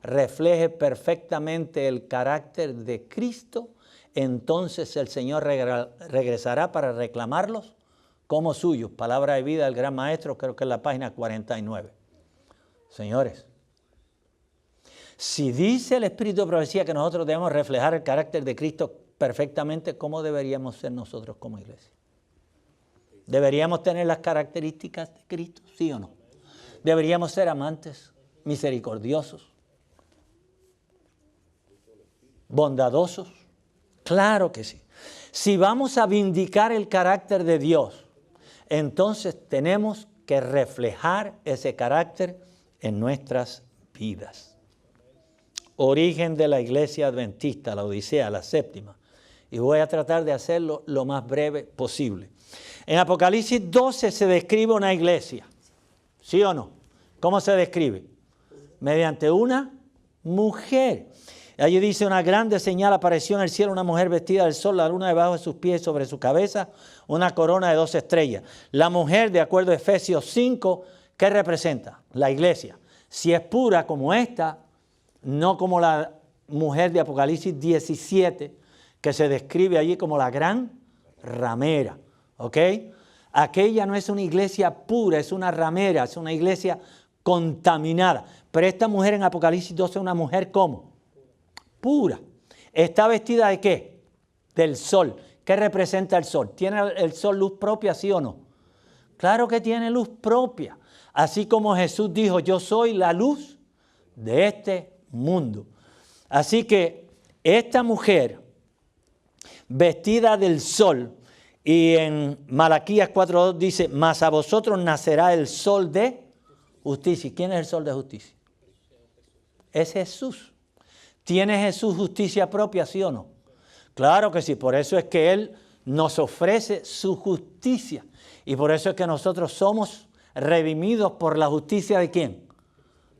refleje perfectamente el carácter de Cristo, entonces el Señor regresará para reclamarlos como suyos. Palabra de vida del gran maestro, creo que es la página 49. Señores, si dice el Espíritu de Profecía que nosotros debemos reflejar el carácter de Cristo perfectamente, ¿cómo deberíamos ser nosotros como iglesia? ¿Deberíamos tener las características de Cristo? ¿Sí o no? ¿Deberíamos ser amantes, misericordiosos, bondadosos? Claro que sí. Si vamos a vindicar el carácter de Dios, entonces tenemos que reflejar ese carácter en nuestras vidas. Origen de la iglesia adventista, la Odisea, la séptima. Y voy a tratar de hacerlo lo más breve posible. En Apocalipsis 12 se describe una iglesia. ¿Sí o no? ¿Cómo se describe? Mediante una mujer. Allí dice: una grande señal apareció en el cielo, una mujer vestida del sol, la luna debajo de sus pies, sobre su cabeza una corona de 2 estrellas. La mujer, de acuerdo a Efesios 5, ¿qué representa? La iglesia. Si es pura como esta, no como la mujer de Apocalipsis 17, que se describe allí como la gran ramera. ¿Ok? Aquella no es una iglesia pura, es una ramera, es una iglesia contaminada. Pero esta mujer en Apocalipsis 12 es una mujer ¿cómo? Pura. ¿Está vestida de qué? Del sol. ¿Qué representa el sol? ¿Tiene el sol luz propia, sí o no? Claro que tiene luz propia. Así como Jesús dijo: yo soy la luz de este mundo. Así que esta mujer vestida del sol, y en Malaquías 4:2 dice: mas a vosotros nacerá el sol de justicia. ¿Quién es el sol de justicia? Es Jesús. ¿Tiene Jesús justicia propia, sí o no? Claro que sí, por eso es que Él nos ofrece su justicia. Y por eso es que nosotros somos redimidos por la justicia ¿de quién?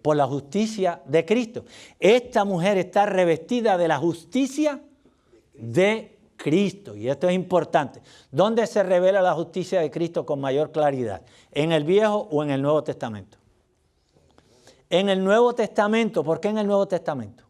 Por la justicia de Cristo. Esta mujer está revestida de la justicia de Cristo. Y esto es importante. ¿Dónde se revela la justicia de Cristo con mayor claridad? ¿En el Viejo o en el Nuevo Testamento? En el Nuevo Testamento. ¿Por qué en el Nuevo Testamento?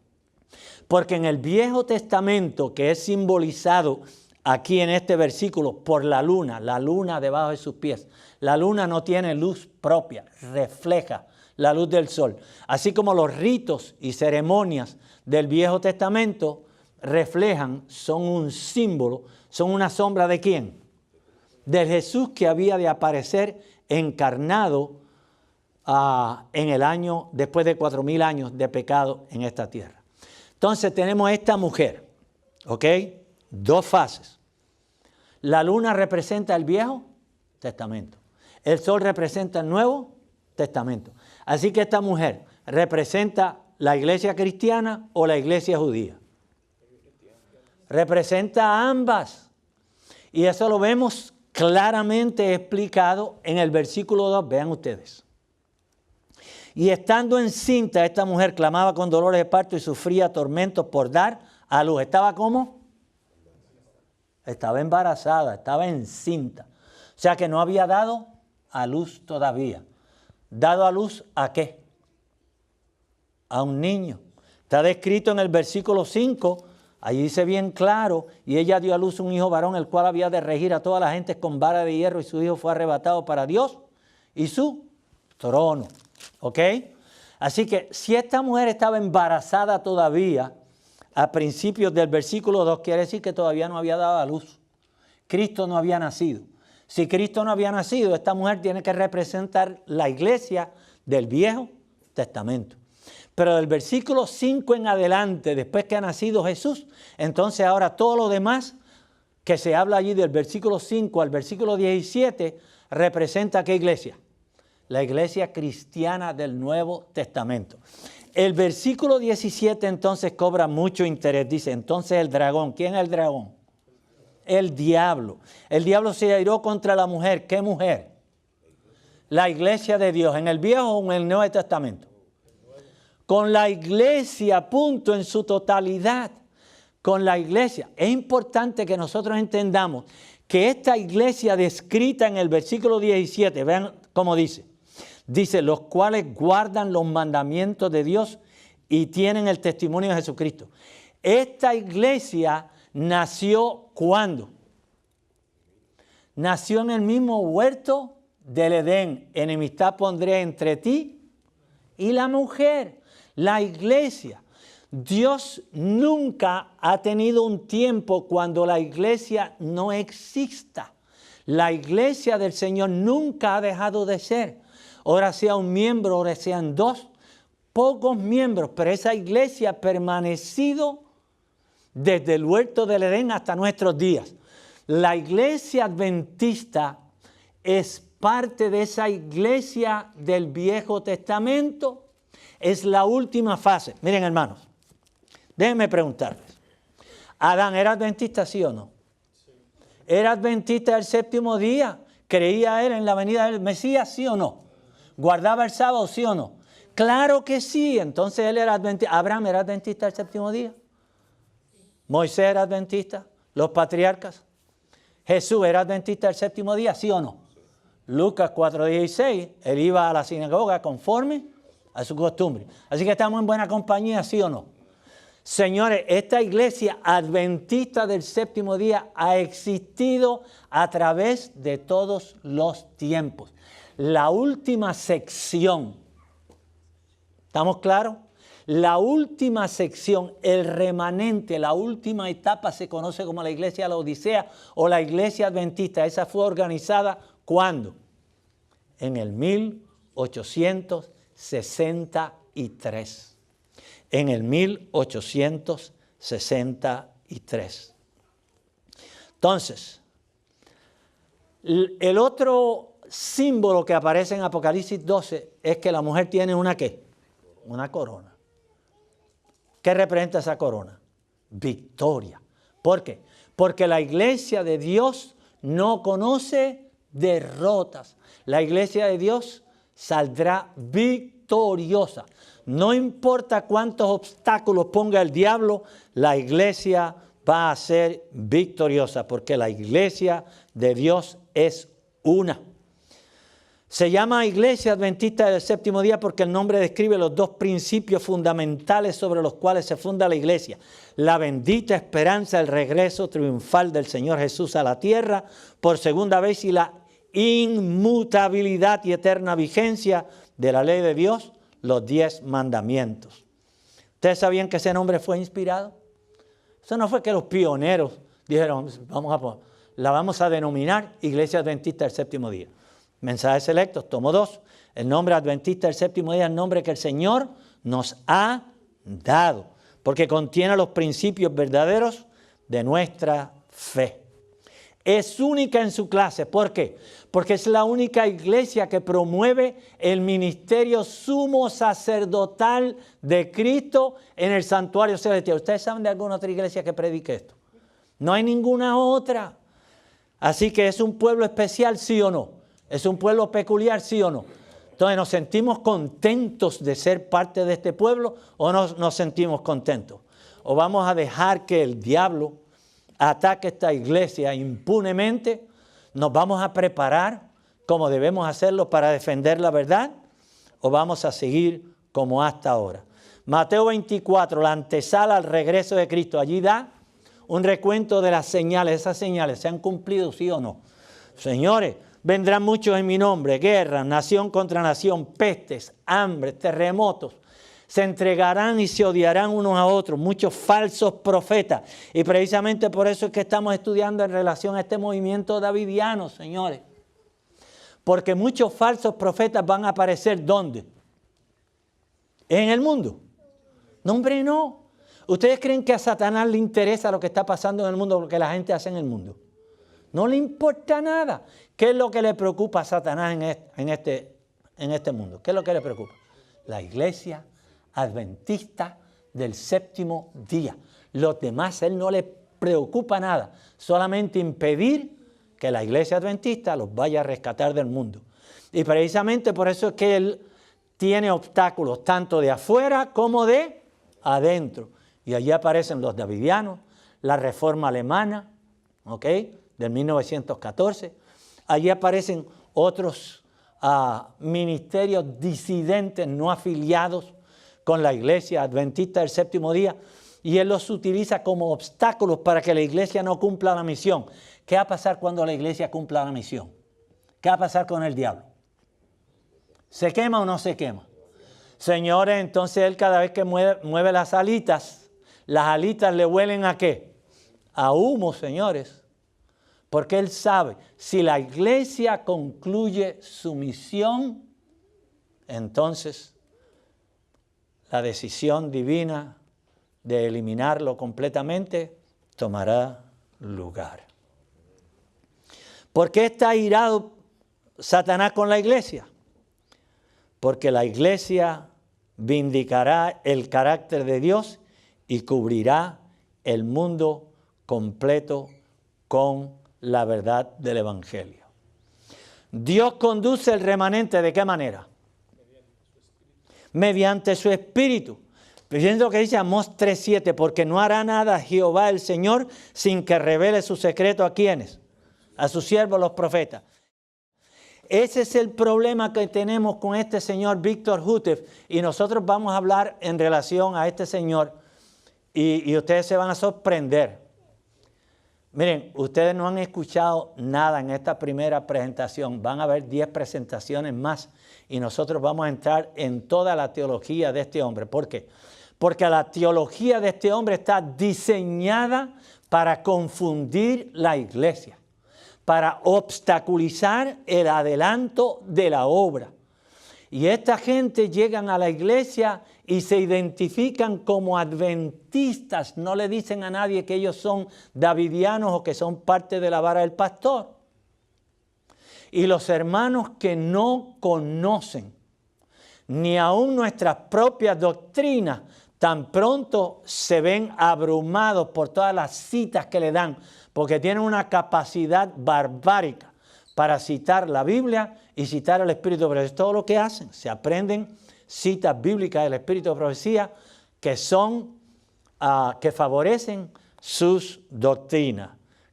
Porque en el Viejo Testamento, que es simbolizado aquí en este versículo por la luna debajo de sus pies. La luna no tiene luz propia, refleja la luz del sol. Así como los ritos y ceremonias del Viejo Testamento reflejan, son un símbolo, son una sombra ¿de quién? Del Jesús que había de aparecer encarnado en el año, después de 4,000 años de pecado en esta tierra. Entonces tenemos esta mujer, ¿ok? Dos fases. La luna representa el Viejo Testamento. El sol representa el Nuevo Testamento. Así que esta mujer representa la iglesia cristiana o la iglesia judía. Representa a ambas. Y eso lo vemos claramente explicado en el versículo 2. Vean ustedes. Y estando encinta, esta mujer clamaba con dolores de parto y sufría tormentos por dar a luz. ¿Estaba cómo? Estaba embarazada, estaba encinta. O sea que no había dado a luz todavía. ¿Dado a luz a qué? A un niño. Está descrito en el versículo 5, allí dice bien claro, y ella dio a luz un hijo varón, el cual había de regir a toda la gente con vara de hierro, y su hijo fue arrebatado para Dios y su trono. ¿Ok? Así que si esta mujer estaba embarazada todavía, a principios del versículo 2, quiere decir que todavía no había dado a luz. Cristo no había nacido. Si Cristo no había nacido, esta mujer tiene que representar la iglesia del Viejo Testamento. Pero del versículo 5 en adelante, después que ha nacido Jesús, entonces ahora todo lo demás que se habla allí del versículo 5 al versículo 17, representa ¿qué iglesia? La iglesia cristiana del Nuevo Testamento. El versículo 17 entonces cobra mucho interés. Dice, entonces el dragón. ¿Quién es el dragón? El diablo. El diablo se airó contra la mujer. ¿Qué mujer? La iglesia de Dios. ¿En el Viejo o en el Nuevo Testamento? Con la iglesia, punto, en su totalidad. Con la iglesia. Es importante que nosotros entendamos que esta iglesia descrita en el versículo 17, vean cómo dice. Dice, los cuales guardan los mandamientos de Dios y tienen el testimonio de Jesucristo. Esta iglesia nació ¿cuándo? Nació en el mismo huerto del Edén. Enemistad pondré entre ti y la mujer. La iglesia. Dios nunca ha tenido un tiempo cuando la iglesia no exista. La iglesia del Señor nunca ha dejado de ser. Ahora sea un miembro, ahora sean dos, pocos miembros, pero esa iglesia ha permanecido desde el huerto del Edén hasta nuestros días. La iglesia adventista es parte de esa iglesia del Viejo Testamento, es la última fase. Miren, hermanos, déjenme preguntarles, ¿Adán era adventista, sí o no? ¿Era adventista del séptimo día? ¿Creía él en la venida del Mesías, sí o no? ¿Guardaba el sábado, sí o no? Claro que sí. Entonces él era adventista. ¿Abraham era adventista el séptimo día? ¿Moisés era adventista? ¿Los patriarcas? ¿Jesús era adventista el séptimo día, sí o no? Lucas 4:16, él iba a la sinagoga conforme a su costumbre. Así que estamos en buena compañía, sí o no. Señores, esta iglesia adventista del séptimo día ha existido a través de todos los tiempos. La última sección, ¿estamos claros? La última sección, el remanente, la última etapa se conoce como la iglesia de la Odisea o la iglesia adventista. Esa fue organizada, ¿cuándo? En el 1863. En el 1863. Entonces, el otro símbolo que aparece en Apocalipsis 12 es que la mujer tiene una ¿qué? Una corona. ¿Qué representa esa corona? Victoria, ¿Por qué? Porque la iglesia de Dios no conoce derrotas. La iglesia de Dios saldrá victoriosa. No importa cuántos obstáculos ponga el diablo, la iglesia va a ser victoriosa, porque la iglesia de Dios es una. Se llama Iglesia Adventista del Séptimo Día porque el nombre describe los dos principios fundamentales sobre los cuales se funda la iglesia. La bendita esperanza del regreso triunfal del Señor Jesús a la tierra por segunda vez y la inmutabilidad y eterna vigencia de la ley de Dios, los 10 mandamientos. ¿Ustedes sabían que ese nombre fue inspirado? Eso no fue que los pioneros dijeron, la vamos a denominar Iglesia Adventista del Séptimo Día. Mensajes selectos, tomo 2. El nombre Adventista del Séptimo Día es el nombre que el Señor nos ha dado, porque contiene los principios verdaderos de nuestra fe. Es única en su clase. ¿Por qué? Porque es la única iglesia que promueve el ministerio sumo sacerdotal de Cristo en el santuario celestial. ¿Ustedes saben de alguna otra iglesia que predique esto? No hay ninguna otra. Así que es un pueblo especial, ¿sí o no? ¿Es un pueblo peculiar, sí o no? Entonces, ¿nos sentimos contentos de ser parte de este pueblo o no nos sentimos contentos? ¿O vamos a dejar que el diablo ataque esta iglesia impunemente? ¿Nos vamos a preparar como debemos hacerlo para defender la verdad? ¿O vamos a seguir como hasta ahora? Mateo 24, la antesala al regreso de Cristo. Allí da un recuento de las señales. Esas señales se han cumplido, sí o no. Señores, vendrán muchos en mi nombre, guerra, nación contra nación, pestes, hambre, terremotos. Se entregarán y se odiarán unos a otros, muchos falsos profetas. Y precisamente por eso es que estamos estudiando en relación a este movimiento davidiano, señores. Porque muchos falsos profetas van a aparecer, ¿dónde? En el mundo. No, hombre, no. ¿Ustedes creen que a Satanás le interesa lo que está pasando en el mundo, lo que la gente hace en el mundo? No le importa nada. ¿Qué es lo que le preocupa a Satanás en este mundo? ¿Qué es lo que le preocupa? La iglesia adventista del séptimo día. Los demás a él no le preocupa nada. Solamente impedir que la iglesia adventista los vaya a rescatar del mundo. Y precisamente por eso es que él tiene obstáculos tanto de afuera como de adentro. Y allí aparecen los davidianos, la reforma alemana, ¿ok?, del 1914. Allí aparecen otros ministerios disidentes no afiliados con la iglesia adventista del séptimo día, y él los utiliza como obstáculos para que la iglesia no cumpla la misión. ¿Qué va a pasar cuando la iglesia cumpla la misión? ¿Qué va a pasar con el diablo? ¿Se quema o no se quema? Señores, entonces él cada vez que mueve las alitas le huelen ¿a qué? A humo, señores. Porque él sabe, si la iglesia concluye su misión, entonces la decisión divina de eliminarlo completamente tomará lugar. ¿Por qué está airado Satanás con la iglesia? Porque la iglesia vindicará el carácter de Dios y cubrirá el mundo completo con la verdad del evangelio. Dios conduce el remanente, ¿de qué manera? Mediante su espíritu. Fíjense lo que dice Amós 3:7, porque no hará nada Jehová el Señor sin que revele su secreto ¿a quiénes? A sus siervos los profetas. Ese es el problema que tenemos con este señor Víctor Houteff, y nosotros vamos a hablar en relación a este señor y ustedes se van a sorprender. Miren, ustedes no han escuchado nada en esta primera presentación. Van a haber 10 presentaciones más y nosotros vamos a entrar en toda la teología de este hombre. ¿Por qué? Porque la teología de este hombre está diseñada para confundir la iglesia, para obstaculizar el adelanto de la obra. Y esta gente llegan a la iglesia y se identifican como adventistas. No le dicen a nadie que ellos son davidianos o que son parte de la vara del pastor. Y los hermanos que no conocen ni aún nuestras propias doctrinas tan pronto se ven abrumados por todas las citas que le dan, porque tienen una capacidad barbárica para citar la Biblia y citar el Espíritu de Profecía. Es todo lo que hacen. Se aprenden citas bíblicas del Espíritu de Profecía que son, que favorecen sus doctrinas.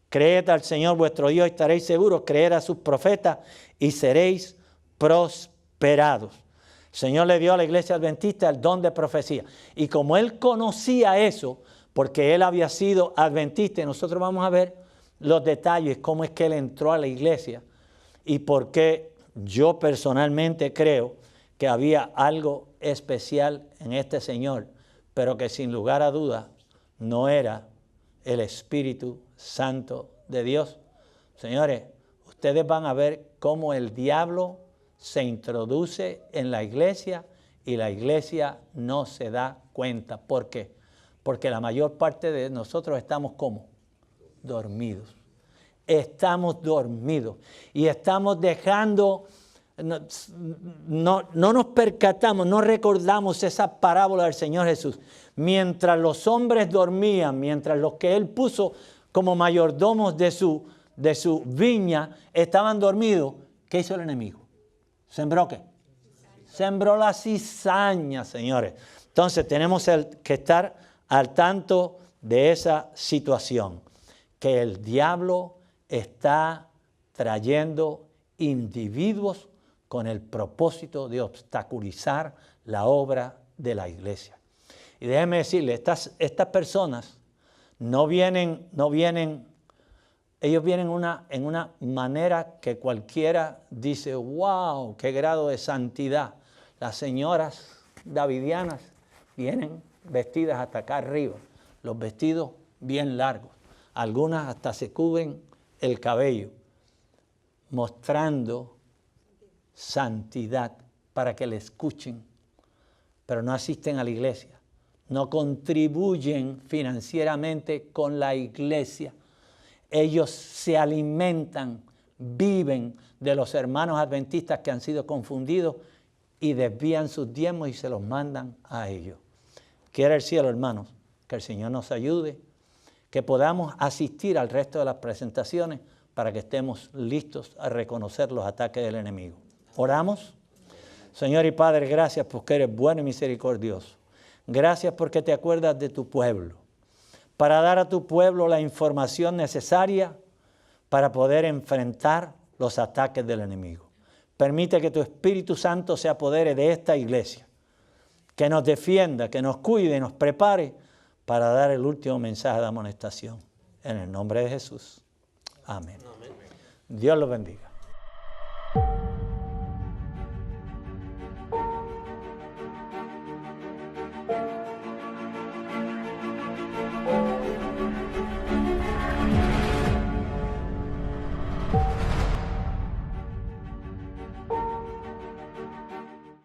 Creed al Señor vuestro Dios y estaréis seguros. Creed a sus profetas y seréis prosperados. El Señor le dio a la iglesia adventista el don de profecía. Y como Él conocía eso, porque Él había sido adventista, y nosotros vamos a ver los detalles, cómo es que Él entró a la iglesia y por qué yo personalmente creo que había algo especial en este Señor, pero que sin lugar a dudas no era el Espíritu Santo de Dios. Señores, ustedes van a ver cómo el diablo se introduce en la iglesia y la iglesia no se da cuenta. ¿Por qué? Porque la mayor parte de nosotros estamos ¿cómo? Dormidos. Estamos dormidos y estamos dejando, no nos percatamos, no recordamos esa parábola del Señor Jesús. Mientras los hombres dormían, mientras los que Él puso como mayordomos de su viña estaban dormidos, ¿qué hizo el enemigo? ¿Sembró qué? Sembró la cizaña, señores. Entonces tenemos que estar al tanto de esa situación, que el diablo está trayendo individuos con el propósito de obstaculizar la obra de la iglesia. Y déjeme decirle, estas personas no vienen, ellos vienen en una manera que cualquiera dice, wow, qué grado de santidad. Las señoras davidianas vienen vestidas hasta acá arriba, los vestidos bien largos. Algunas hasta se cubren el cabello, mostrando santidad para que le escuchen, pero no asisten a la iglesia, no contribuyen financieramente con la iglesia. Ellos se alimentan, viven de los hermanos adventistas que han sido confundidos y desvían sus diezmos y se los mandan a ellos. Quiera el cielo, hermanos, que el Señor nos ayude, que podamos asistir al resto de las presentaciones para que estemos listos a reconocer los ataques del enemigo. Oramos. Señor y Padre, gracias porque eres bueno y misericordioso. Gracias porque te acuerdas de tu pueblo, para dar a tu pueblo la información necesaria para poder enfrentar los ataques del enemigo. Permite que tu Espíritu Santo se apodere de esta iglesia, que nos defienda, que nos cuide y nos prepare para dar el último mensaje de amonestación. En el nombre de Jesús. Amén. Dios los bendiga.